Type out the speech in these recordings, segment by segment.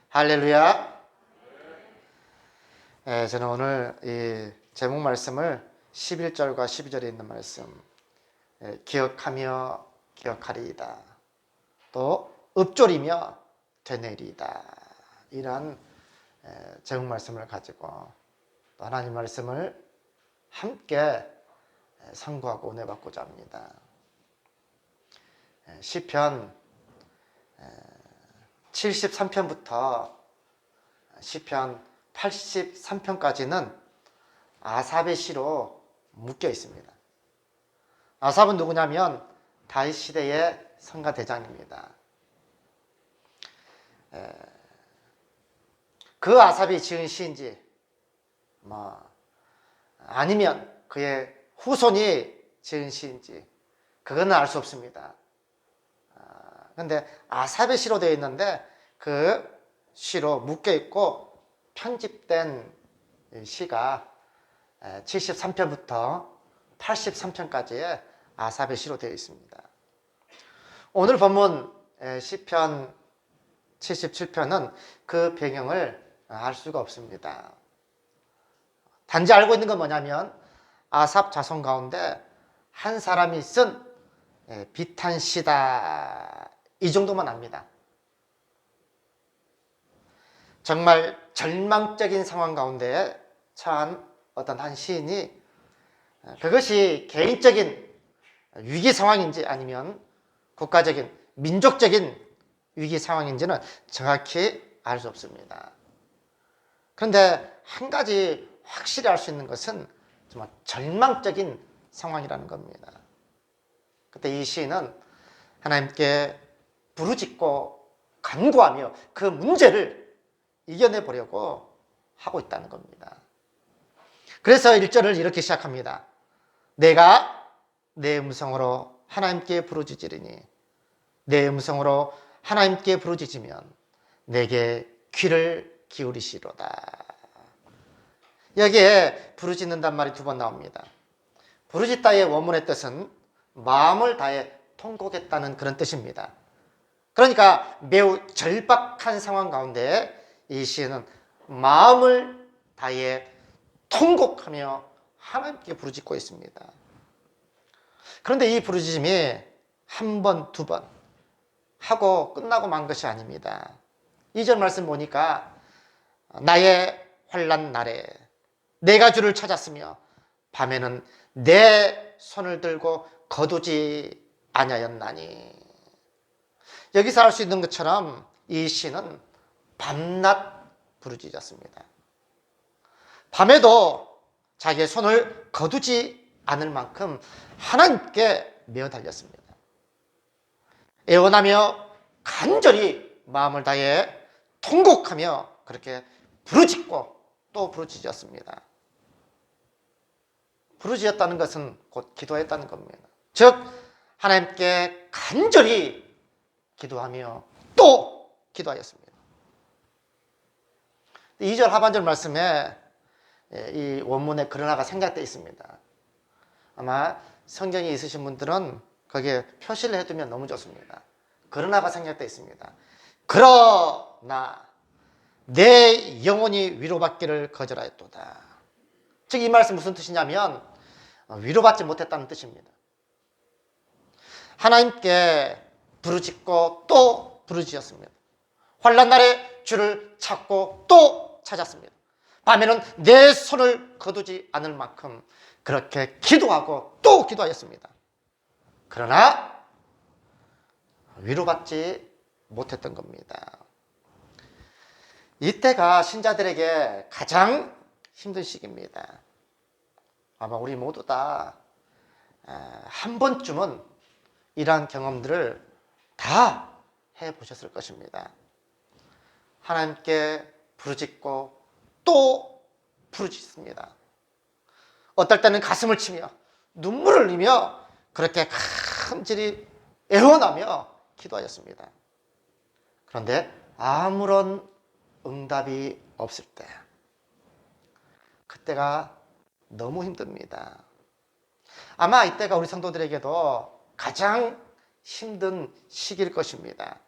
할렐루야. 저는 오늘 이 제목 말씀을 11절과 12절에 있는 말씀, 기억하며 기억하리이다, 또 읊조리며 되뇌리이다, 이런 제목 말씀을 가지고 또 하나님 말씀을 함께 상고하고 은혜받고자 합니다. 시편 73편부터 시편 83편까지는 아삽의 시로 묶여 있습니다. 아삽은 누구냐면 다윗 시대의 성가 대장입니다. 그 아삽이 지은 시인지 아니면 그의 후손이 지은 시인지 그거는 알 수 없습니다. 그런데 아삽의 시로 되어 있는데 그 시로 묶여 있고 편집된 시가 73편부터 83편까지의 아삽의 시로 되어 있습니다. 오늘 본문 시편 77편은 그 배경을 알 수가 없습니다. 단지 알고 있는 건 뭐냐면 아삽 자손 가운데 한 사람이 쓴 비탄시다, 이 정도만 압니다. 정말 절망적인 상황 가운데 처한 어떤 한 시인이 그것이 개인적인 위기 상황인지 아니면 국가적인 민족적인 위기 상황인지는 정확히 알 수 없습니다. 그런데 한 가지 확실히 알 수 있는 것은 정말 절망적인 상황이라는 겁니다. 그때 이 시인은 하나님께 부르짖고 간구하며 그 문제를 이겨내 보려고 하고 있다는 겁니다. 그래서 1절을 이렇게 시작합니다. 내가 내 음성으로 하나님께 부르짖으리니 내 음성으로 하나님께 부르짖으면 내게 귀를 기울이시로다. 여기에 부르짖는단 말이 두 번 나옵니다. 부르짖다의 원문의 뜻은 마음을 다해 통곡했다는 그런 뜻입니다. 그러니까 매우 절박한 상황 가운데 이 시인은 마음을 다해 통곡하며 하나님께 부르짖고 있습니다. 그런데 이 부르짖음이 한 번, 두 번 하고 끝나고 만 것이 아닙니다. 2절 말씀 보니까 나의 환난 날에 내가 주를 찾았으며 밤에는 내 손을 들고 거두지 아니하였나니. 여기서 알 수 있는 것처럼 이 시는 밤낮 부르짖었습니다. 밤에도 자기의 손을 거두지 않을 만큼 하나님께 메어 달렸습니다. 애원하며 간절히 마음을 다해 통곡하며 그렇게 부르짖고 또 부르짖었습니다. 부르짖었다는 것은 곧 기도했다는 겁니다. 즉 하나님께 간절히 기도하며 또 기도하였습니다. 2절 하반절 말씀에 이 원문에 그러나가 생략되어 있습니다. 아마 성경이 있으신 분들은 거기에 표시를 해두면 너무 좋습니다. 그러나가 생략되어 있습니다. 그러나 내 영혼이 위로받기를 거절하였도다. 즉 이 말씀 무슨 뜻이냐면 위로받지 못했다는 뜻입니다. 하나님께 부르짖고 또 부르짖었습니다. 환난 날에 주를 찾고 또 찾았습니다. 밤에는 내 손을 거두지 않을 만큼 그렇게 기도하고 또 기도하였습니다. 그러나 위로받지 못했던 겁니다. 이때가 신자들에게 가장 힘든 시기입니다. 아마 우리 모두 다 한 번쯤은 이러한 경험들을 다 해보셨을 것입니다. 하나님께 부르짖고 또 부르짖습니다. 어떨 때는 가슴을 치며 눈물을 흘리며 그렇게 간절히 애원하며 기도하였습니다. 그런데 아무런 응답이 없을 때, 그때가 너무 힘듭니다. 아마 이때가 우리 성도들에게도 가장 힘든 시기일 것입니다.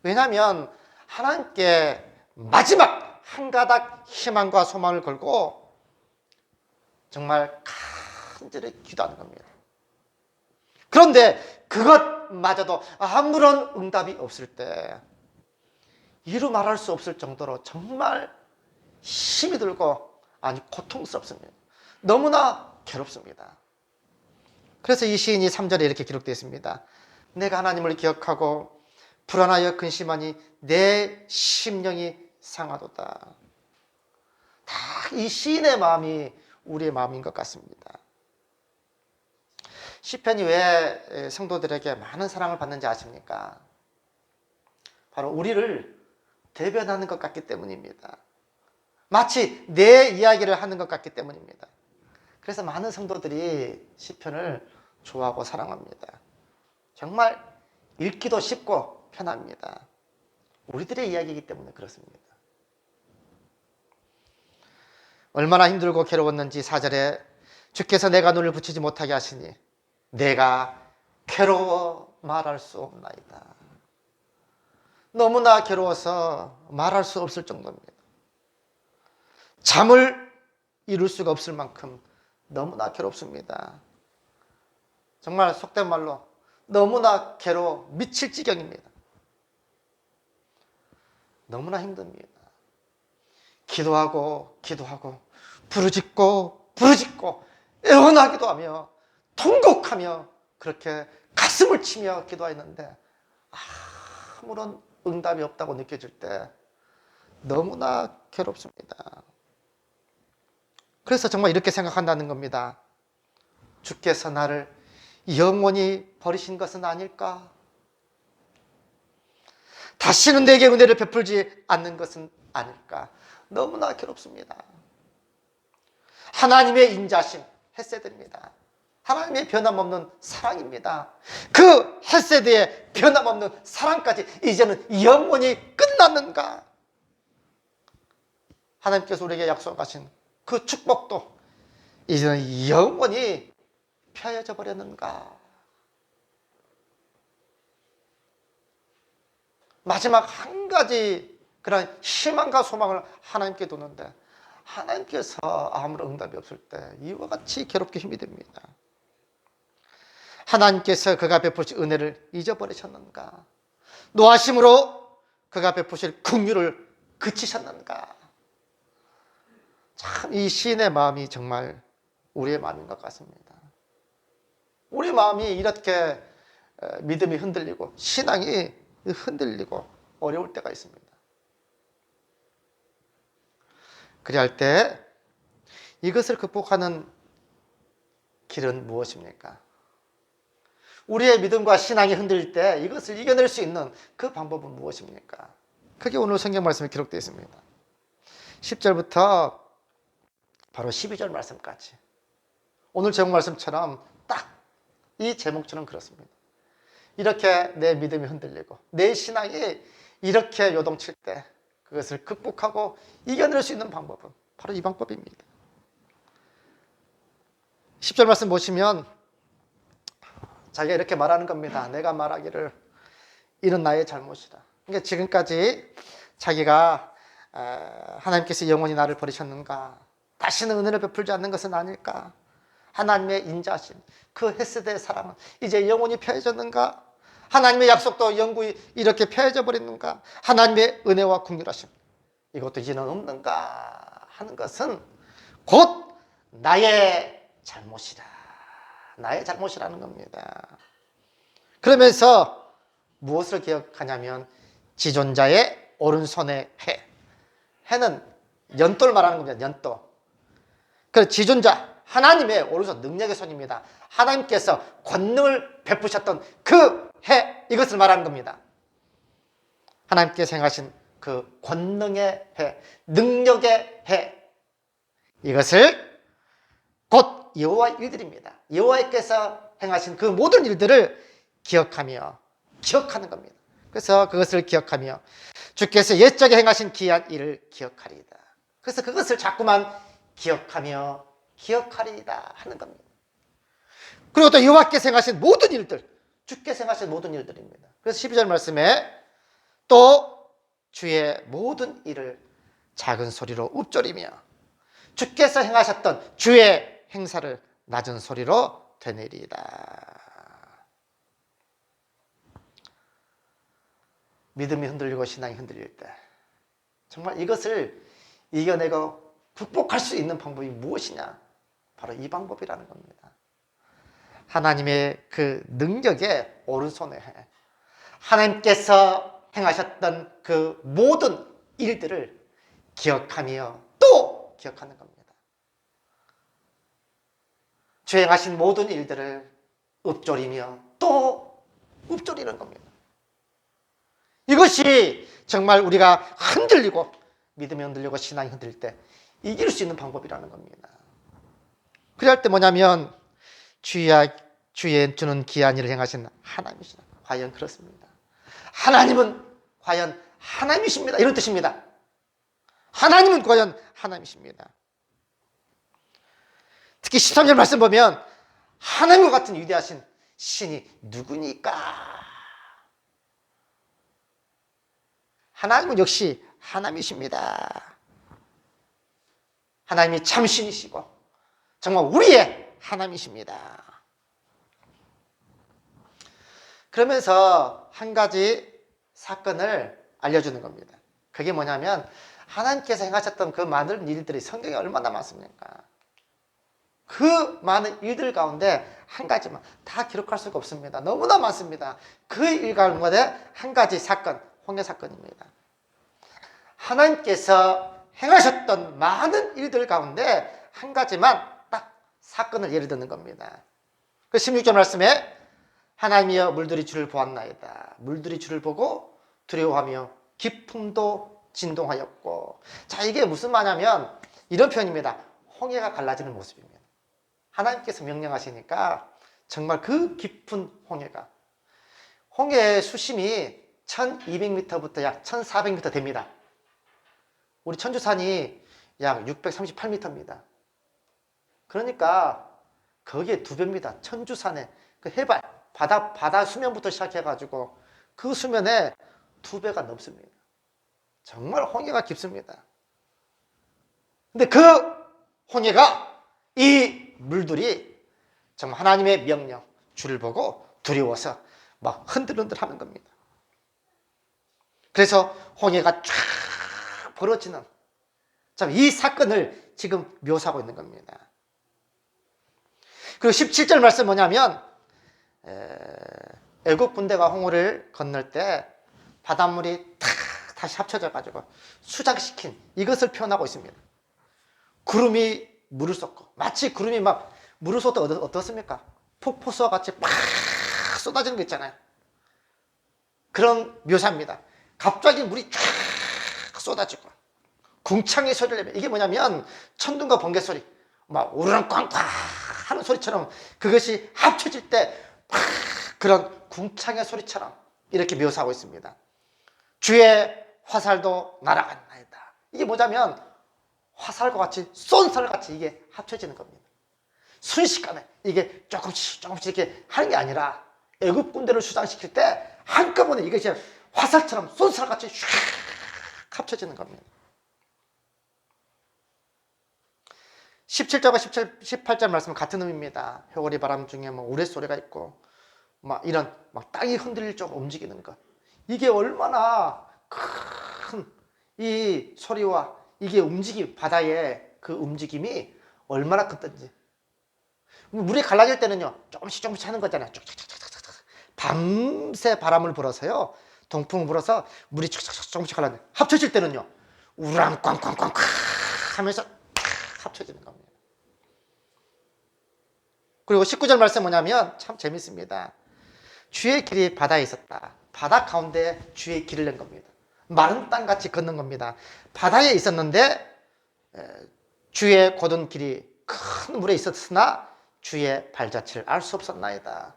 왜냐하면 하나님께 마지막 한 가닥 희망과 소망을 걸고 정말 간절히 기도하는 겁니다. 그런데 그것마저도 아무런 응답이 없을 때 이루 말할 수 없을 정도로 정말 힘이 들고 아주 고통스럽습니다. 너무나 괴롭습니다. 그래서 이 시인이 3절에 이렇게 기록되어 있습니다. 내가 하나님을 기억하고 불안하여 근심하니 내 심령이 상하도다. 다 이 시인의 마음이 우리의 마음인 것 같습니다. 시편이 왜 성도들에게 많은 사랑을 받는지 아십니까? 바로 우리를 대변하는 것 같기 때문입니다. 마치 내 이야기를 하는 것 같기 때문입니다. 그래서 많은 성도들이 시편을 좋아하고 사랑합니다. 정말 읽기도 쉽고 편합니다. 우리들의 이야기이기 때문에 그렇습니다. 얼마나 힘들고 괴로웠는지 4절에 주께서 내가 눈을 붙이지 못하게 하시니 내가 괴로워 말할 수 없나이다. 너무나 괴로워서 말할 수 없을 정도입니다. 잠을 이룰 수가 없을 만큼 너무나 괴롭습니다. 정말 속된 말로 너무나 괴로워 미칠 지경입니다. 너무나 힘듭니다. 기도하고 부르짖고 애원하기도 하며 통곡하며 그렇게 가슴을 치며 기도했는데 아무런 응답이 없다고 느껴질 때 너무나 괴롭습니다. 그래서 정말 이렇게 생각한다는 겁니다. 주께서 나를 영원히 버리신 것은 아닐까? 다시는 내게 은혜를 베풀지 않는 것은 아닐까? 너무나 괴롭습니다. 하나님의 인자심, 헤세드입니다. 하나님의 변함없는 사랑입니다. 그 헤세드의 변함없는 사랑까지 이제는 영원히 끝났는가? 하나님께서 우리에게 약속하신 그 축복도 이제는 영원히 펴여져 버렸는가? 마지막 한 가지 그런 희망과 소망을 하나님께 두는데 하나님께서 아무런 응답이 없을 때 이와 같이 괴롭게 힘이 듭니다. 하나님께서 그가 베푸실 은혜를 잊어버리셨는가? 노하심으로 그가 베푸실 긍휼을 그치셨는가? 참 이 시인의 마음이 정말 우리의 마음인 것 같습니다. 우리 마음이 이렇게 믿음이 흔들리고 신앙이 흔들리고 어려울 때가 있습니다. 그래야 할 때 이것을 극복하는 길은 무엇입니까? 우리의 믿음과 신앙이 흔들릴 때 이것을 이겨낼 수 있는 그 방법은 무엇입니까? 그게 오늘 성경 말씀에 기록되어 있습니다. 10절부터 바로 12절 말씀까지 오늘 제목 말씀처럼 딱 이 제목처럼 그렇습니다. 이렇게 내 믿음이 흔들리고 내 신앙이 이렇게 요동칠 때 그것을 극복하고 이겨낼 수 있는 방법은 바로 이 방법입니다. 10절 말씀 보시면 자기가 이렇게 말하는 겁니다. 내가 말하기를 이는 나의 잘못이다. 그러니까 지금까지 자기가 하나님께서 영원히 나를 버리셨는가? 다시는 은혜를 베풀지 않는 것은 아닐까? 하나님의 인자심, 그 헤세드의 사랑은 이제 영원히 펴해졌는가? 하나님의 약속도 영구히 이렇게 펴해져 버리는가? 하나님의 은혜와 긍휼하심 이것도 이제는 없는가 하는 것은 곧 나의 잘못이다. 나의 잘못이라는 겁니다. 그러면서 무엇을 기억하냐면 지존자의 오른손의 해. 해는 연도를 말하는 겁니다. 연도. 그 지존자 하나님의 오른손 능력의 손입니다. 하나님께서 권능을 베푸셨던 그 해 이것을 말하는 겁니다. 하나님께서 행하신 그 권능의 해, 능력의 해 이것을 곧 여호와의 일들입니다. 여호와께서 행하신 그 모든 일들을 기억하며 기억하는 겁니다. 그래서 그것을 기억하며 주께서 옛적에 행하신 기이한 일을 기억하리이다. 그래서 그것을 자꾸만 기억하며 기억하리이다 하는 겁니다. 그리고 또 여호와께서 행하신 모든 일들, 주께서 행하신 모든 일들입니다. 그래서 12절 말씀에 또 주의 모든 일을 작은 소리로 읊조리며 주께서 행하셨던 주의 행사를 낮은 소리로 되뇌리이다. 믿음이 흔들리고 신앙이 흔들릴 때 정말 이것을 이겨내고 극복할 수 있는 방법이 무엇이냐? 바로 이 방법이라는 겁니다. 하나님의 그 능력의 오른손에 하나님께서 행하셨던 그 모든 일들을 기억하며 또 기억하는 겁니다. 주 행하신 모든 일들을 읊조리며 또 읊조리는 겁니다. 이것이 정말 우리가 흔들리고 믿음이 흔들리고 신앙이 흔들릴 때 이길 수 있는 방법이라는 겁니다. 그럴 때 뭐냐면 주의 주는 귀한 일을 행하신 하나님이시다. 과연 그렇습니다. 하나님은 과연 하나님이십니다. 이런 뜻입니다. 하나님은 과연 하나님이십니다. 특히 13절 말씀 보면 하나님과 같은 위대하신 신이 누구니까? 하나님은 역시 하나님이십니다. 하나님이 참 신이시고 정말 우리의 하나님이십니다. 그러면서 한 가지 사건을 알려주는 겁니다. 그게 뭐냐면 하나님께서 행하셨던 그 많은 일들이 성경에 얼마나 많습니까? 그 많은 일들 가운데 한 가지만 다 기록할 수가 없습니다. 너무나 많습니다. 그 일 가운데 한 가지 사건, 홍해 사건입니다. 하나님께서 행하셨던 많은 일들 가운데 한 가지만 딱 사건을 예를 드는 겁니다. 그 16절 말씀에 하나님이여 물들이 주를 보았나이다. 물들이 주를 보고 두려워하며 깊음도 진동하였고. 자, 이게 무슨 말이냐면 이런 표현입니다. 홍해가 갈라지는 모습입니다. 하나님께서 명령하시니까 정말 그 깊은 홍해가, 홍해의 수심이 1200m부터 약 1400m 됩니다. 우리 천주산이 약 638m입니다. 그러니까 거기에 2배입니다. 천주산의 그 해발, 바다 수면부터 시작해가지고 그 수면에 2배가 넘습니다. 정말 홍해가 깊습니다. 근데 그 홍해가 이 물들이 정말 하나님의 명령, 주를 보고 두려워서 막 흔들흔들 하는 겁니다. 그래서 홍해가 쫙 벌어지는 이 사건을 지금 묘사하고 있는 겁니다. 그리고 17절 말씀 뭐냐면 애국 군대가 홍해를 건널 때 바닷물이 다시 합쳐져 가지고 수장시킨 이것을 표현하고 있습니다. 구름이 물을 쏟고 마치 구름이 막 물을 쏟다 어떻습니까? 폭포수와 같이 막 쏟아지는 거 있잖아요. 그런 묘사입니다. 갑자기 물이 쫙 쏟아지고 궁창의 소리를 내면 이게 뭐냐면 천둥과 번개 소리 막 우르렁꽝꽝 하는 소리처럼 그것이 합쳐질 때 그런 궁창의 소리처럼 이렇게 묘사하고 있습니다. 주의 화살도 날아간나이다. 이게 뭐냐면 화살과 같이 쏜살 같이 이게 합쳐지는 겁니다. 순식간에 이게 조금씩 이렇게 하는 게 아니라 애국 군대를 수장시킬 때 한꺼번에 이것이 화살처럼 쏜살 같이 슉 합쳐지는 겁니다. 17절과 18절 말씀은 같은 의미입니다. 회오리 바람 중에 우레소리가 있고 이런 땅이 흔들릴 쪽 움직이는 것. 이게 얼마나 큰 이 소리와 이게 움직임, 바다의 그 움직임이 얼마나 크든지. 물이 갈라질 때는요, 조금씩 하는 거잖아요. 밤새 바람을 불어서요, 동풍을 불어서 물이 조금씩 갈라져요. 합쳐질 때는요, 우랑꽝꽝꽝 하면서 합쳐지는 겁니다. 그리고 19절 말씀 뭐냐면 참 재밌습니다. 주의 길이 바다에 있었다. 바다 가운데 주의 길을 낸 겁니다. 마른 땅같이 걷는 겁니다. 바다에 있었는데 주의 곧은 길이 큰 물에 있었으나 주의 발자취를 알 수 없었나이다.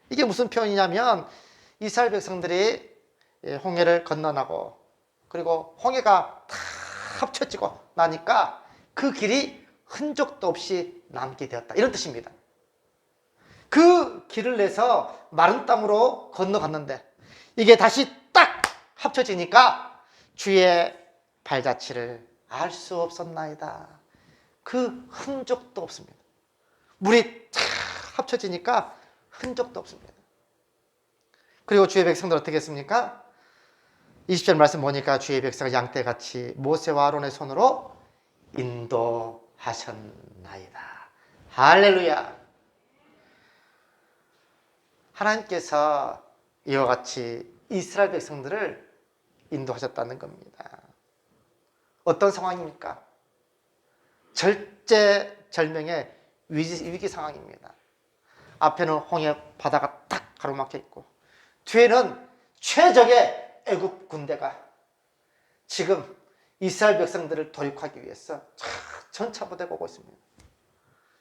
이게 무슨 표현이냐면 이스라엘 백성들이 홍해를 건너나고 그리고 홍해가 다 합쳐지고 나니까 그 길이 흔적도 없이 남게 되었다. 이런 뜻입니다. 그 길을 내서 마른 땅으로 건너갔는데 이게 다시 딱 합쳐지니까 주의 발자취를 알 수 없었나이다. 그 흔적도 없습니다. 물이 탁 합쳐지니까 흔적도 없습니다. 그리고 주의 백성들 어떻게 했습니까? 20절 말씀 보니까 주의 백성을 양떼같이 모세와 아론의 손으로 인도하셨나이다. 할렐루야. 하나님께서 이와 같이 이스라엘 백성들을 인도하셨다는 겁니다. 어떤 상황입니까? 절제절명의 위기 상황입니다. 앞에는 홍해 바다가 딱 가로막혀 있고 뒤에는 최적의 애굽 군대가 지금 이스라엘 백성들을 도륙하기 위해서 전차부대가 오고 있습니다.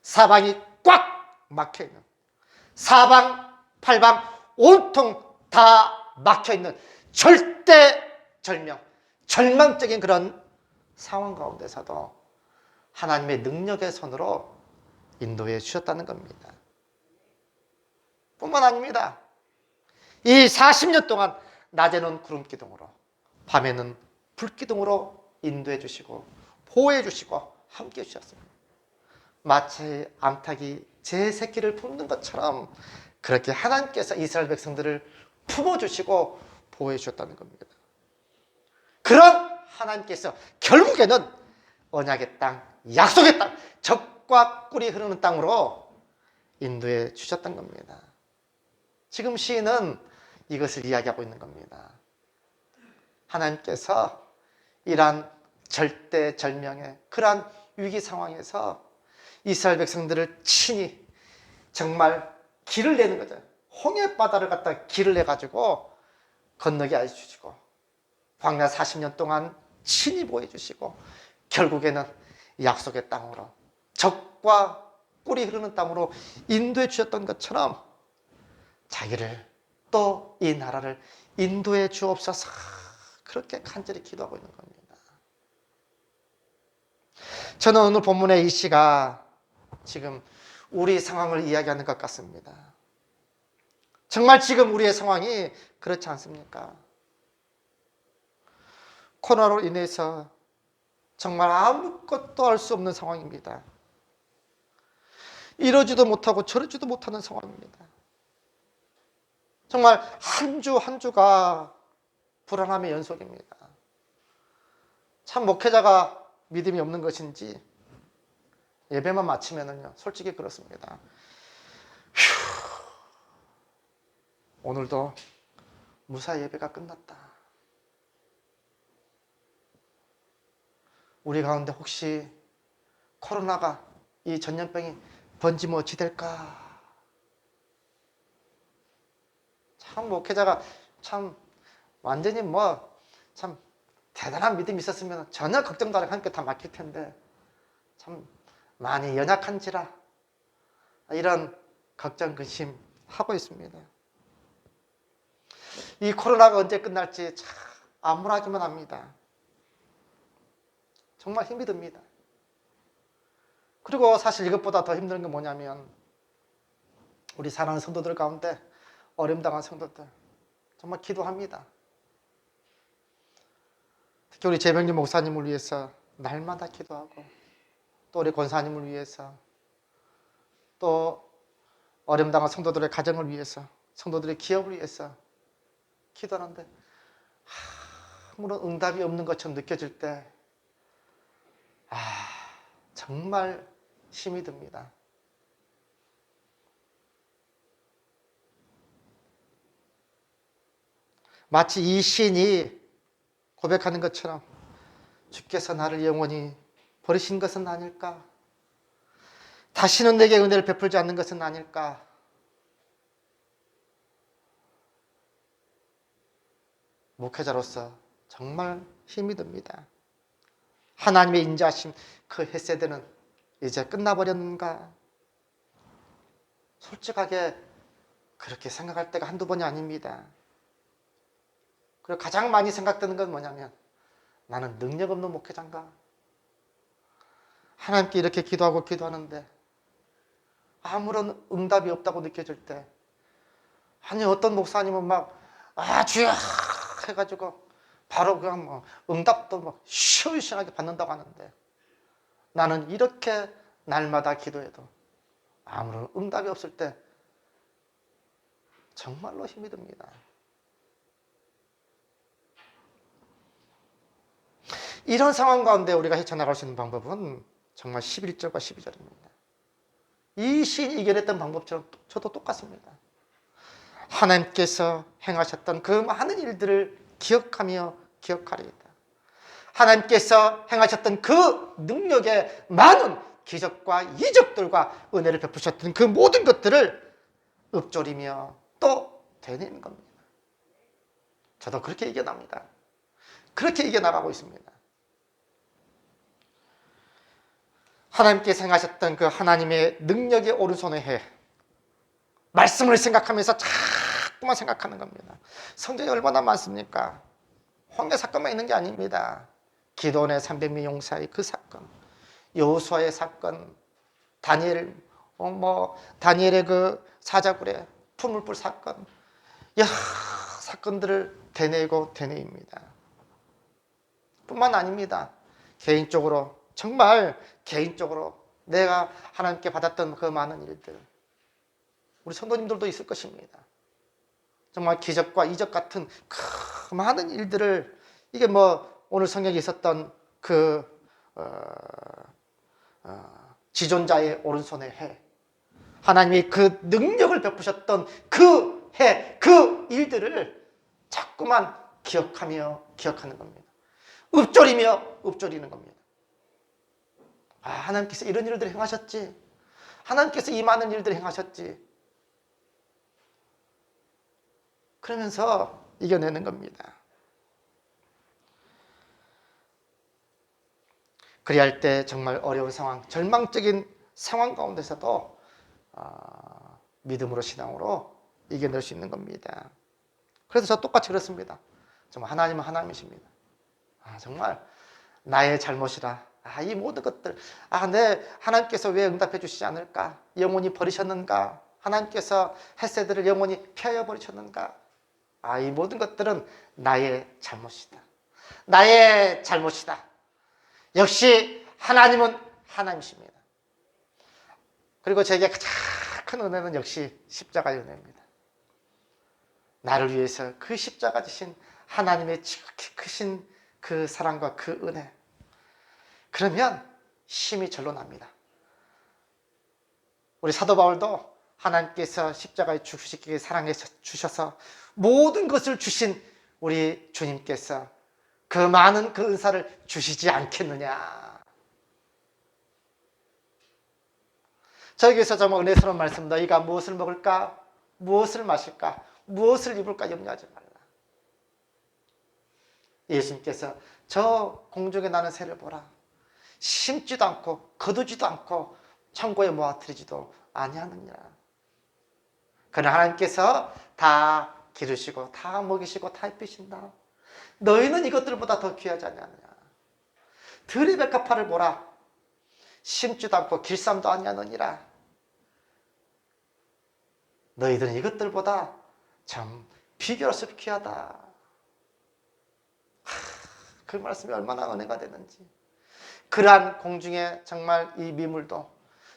사방이 꽉 막혀 있는, 사방 팔방 온통 다 막혀 있는 절대절명, 절망적인 그런 상황 가운데서도 하나님의 능력의 손으로 인도해 주셨다는 겁니다. 뿐만 아닙니다. 이 40년 동안 낮에는 구름기둥으로, 밤에는 불기둥으로 인도해 주시고 보호해 주시고 함께 해 주셨습니다. 마치 암탉이 제 새끼를 품는 것처럼 그렇게 하나님께서 이스라엘 백성들을 품어주시고 보호해 주셨다는 겁니다. 그런 하나님께서 결국에는 언약의 땅, 약속의 땅, 젖과 꿀이 흐르는 땅으로 인도해 주셨던 겁니다. 지금 시인은 이것을 이야기하고 있는 겁니다. 하나님께서 이러한 절대절명의 그러한 위기 상황에서 이스라엘 백성들을 친히 정말 길을 내는 거죠. 홍해바다를 갖다 길을 내가지고 건너게 해주시고 광야 40년 동안 친히 보여주시고 결국에는 약속의 땅으로 젖과 꿀이 흐르는 땅으로 인도해 주셨던 것처럼 자기를 또 이 나라를 인도해 주옵소서 그렇게 간절히 기도하고 있는 겁니다. 저는 오늘 본문의 이 시가 지금 우리 상황을 이야기하는 것 같습니다. 정말 지금 우리의 상황이 그렇지 않습니까? 코로나로 인해서 정말 아무것도 할 수 없는 상황입니다. 이러지도 못하고 저러지도 못하는 상황입니다. 정말 한 주 한 주가 불안함의 연속입니다. 참 목회자가 믿음이 없는 것인지 예배만 마치면은요, 솔직히 그렇습니다. 오늘도 무사 예배가 끝났다. 우리 가운데 혹시 코로나가 이 전염병이 번지면 어찌 될까? 참 목회자가 참 완전히 참 대단한 믿음이 있었으면 전혀 걱정도 안 하고 함께 다 맡길 텐데 참 많이 연약한지라 이런 걱정 근심 하고 있습니다. 이 코로나가 언제 끝날지 참 암울하기만 합니다. 정말 힘이 듭니다. 그리고 사실 이것보다 더 힘든 게 뭐냐면 우리 사랑하는 성도들 가운데 어려움당한 성도들 정말 기도합니다. 특히 우리 재병진 목사님을 위해서 날마다 기도하고 또 우리 권사님을 위해서 또 어려움당한 성도들의 가정을 위해서 성도들의 기업을 위해서 기도하는데 아무런 응답이 없는 것처럼 느껴질 때 정말 힘이 듭니다. 마치 이 시인이 고백하는 것처럼 주께서 나를 영원히 버리신 것은 아닐까? 다시는 내게 은혜를 베풀지 않는 것은 아닐까? 목회자로서 정말 힘이 듭니다. 하나님의 인자하심 그 햇세대는 이제 끝나버렸는가? 솔직하게 그렇게 생각할 때가 한두 번이 아닙니다. 그리고 가장 많이 생각되는 건 뭐냐면 나는 능력 없는 목회자인가? 하나님께 이렇게 기도하고 기도하는데 아무런 응답이 없다고 느껴질 때 아니 어떤 목사님은 막 주여 해가지고 바로 그냥 뭐 응답도 뭐 시원시원하게 받는다고 하는데, 나는 이렇게 날마다 기도해도 아무런 응답이 없을 때 정말로 힘이 듭니다. 이런 상황 가운데 우리가 헤쳐나갈 수 있는 방법은 정말 11절과 12절입니다. 이 시인이 이겨냈던 방법처럼 저도 똑같습니다. 하나님께서 행하셨던 그 많은 일들을 기억하며 기억하리이다. 하나님께서 행하셨던 그 능력의 많은 기적과 이적들과 은혜를 베푸셨던 그 모든 것들을 읊조리며 또 되뇌는 겁니다. 저도 그렇게 이겨납니다. 그렇게 이겨나가고 있습니다. 하나님께서 행하셨던 그 하나님의 능력의 오른손의 해, 말씀을 생각하면서 자꾸만 생각하는 겁니다. 성경이 얼마나 많습니까? 홍해 사건만 있는 게 아닙니다. 기도원의 300명 용사의 그 사건, 여호수아의 사건, 다니엘의 그 사자굴의 풀물불 사건, 여러 사건들을 되뇌입니다. 뿐만 아닙니다. 개인적으로, 정말 개인적으로 내가 하나님께 받았던 그 많은 일들, 우리 성도님들도 있을 것입니다. 정말 기적과 이적 같은 그 많은 일들을, 이게 뭐 오늘 성경에 있었던 그 지존자의 오른손의 해, 하나님이 그 능력을 베푸셨던 그 해, 그 일들을 자꾸만 기억하며 기억하는 겁니다. 읊조리며 읊조리는 겁니다. 아, 하나님께서 이런 일들을 행하셨지, 하나님께서 이 많은 일들을 행하셨지, 그러면서 이겨내는 겁니다. 그래야 할 때 정말 어려운 상황, 절망적인 상황 가운데서도 믿음으로, 신앙으로 이겨낼 수 있는 겁니다. 그래서 저 똑같이 그렇습니다. 정말 하나님은 하나님이십니다. 정말 나의 잘못이라, 이 모든 것들, 하나님께서 왜 응답해 주시지 않을까? 영원히 버리셨는가? 하나님께서 햇새들을 영원히 펴여 버리셨는가? 이 모든 것들은 나의 잘못이다. 나의 잘못이다. 역시 하나님은 하나님이십니다. 그리고 제게 가장 큰 은혜는 역시 십자가의 은혜입니다. 나를 위해서 그 십자가 지신 하나님의 지극히 크신 그 사랑과 그 은혜, 그러면 힘이 절로 납니다. 우리 사도 바울도 하나님께서 십자가에 죽으시기에 사랑해서 주셔서 모든 것을 주신 우리 주님께서 그 많은 그 은사를 주시지 않겠느냐. 저에게서 정말 은혜스러운 말씀, 너희가 무엇을 먹을까? 무엇을 마실까? 무엇을 입을까? 염려하지 말라. 예수님께서 저 공중에 나는 새를 보라. 심지도 않고 거두지도 않고 창고에 모아뜨리지도 아니하느니라. 그러나 하나님께서 다 기르시고 다 먹이시고 다 입히신다. 너희는 이것들보다 더 귀하지 않느냐. 들의 백합화를 보라. 심지도 않고 길쌈도 아니하느니라. 너희들은 이것들보다 참 비교할 수 없이 귀하다. 그 말씀이 얼마나 은혜가 되는지. 그러한 공중에 정말 이 미물도,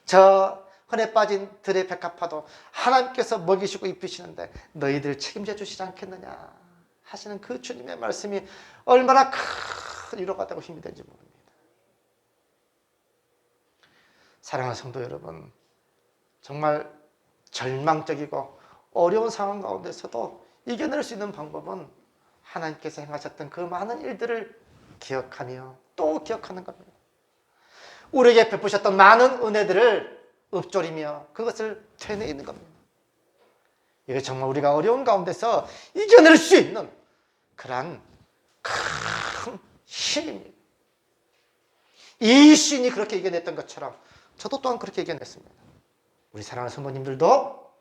저 흔해 빠진 들의 백합화도 하나님께서 먹이시고 입히시는데 너희들 책임져 주시지 않겠느냐 하시는 그 주님의 말씀이 얼마나 큰 위로가 되고 힘이 되는지 모릅니다. 사랑하는 성도 여러분, 정말 절망적이고 어려운 상황 가운데서도 이겨낼 수 있는 방법은 하나님께서 행하셨던 그 많은 일들을 기억하며 또 기억하는 겁니다. 우리에게 베푸셨던 많은 은혜들을 읊조리며 그것을 되뇌이는 겁니다. 이게 정말 우리가 어려운 가운데서 이겨낼 수 있는 그러한 큰 힘입니다. 이 신이 그렇게 이겨냈던 것처럼 저도 또한 그렇게 이겨냈습니다. 우리 사랑하는 성도님들도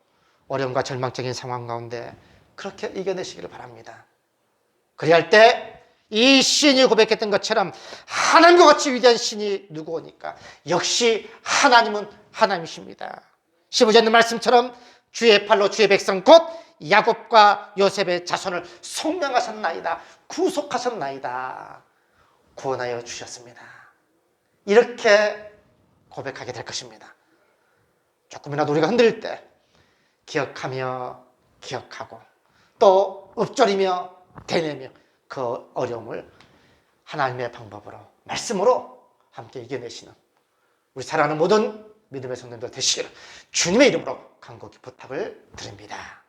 어려움과 절망적인 상황 가운데 그렇게 이겨내시기를 바랍니다. 그래야 할 때 이 신이 고백했던 것처럼 하나님과 같이 위대한 신이 누구오니까 역시 하나님은 하나님이십니다. 15절 말씀처럼 주의 팔로 주의 백성 곧 야곱과 요셉의 자손을 속량하셨나이다. 구속하셨나이다. 구원하여 주셨습니다. 이렇게 고백하게 될 것입니다. 조금이라도 우리가 흔들릴 때 기억하며 기억하고 또 읊조리며 되뇌며 그 어려움을 하나님의 방법으로 말씀으로 함께 이겨내시는 우리 사랑하는 모든 믿음의 성도들 되시기를 주님의 이름으로 간곡히 부탁을 드립니다.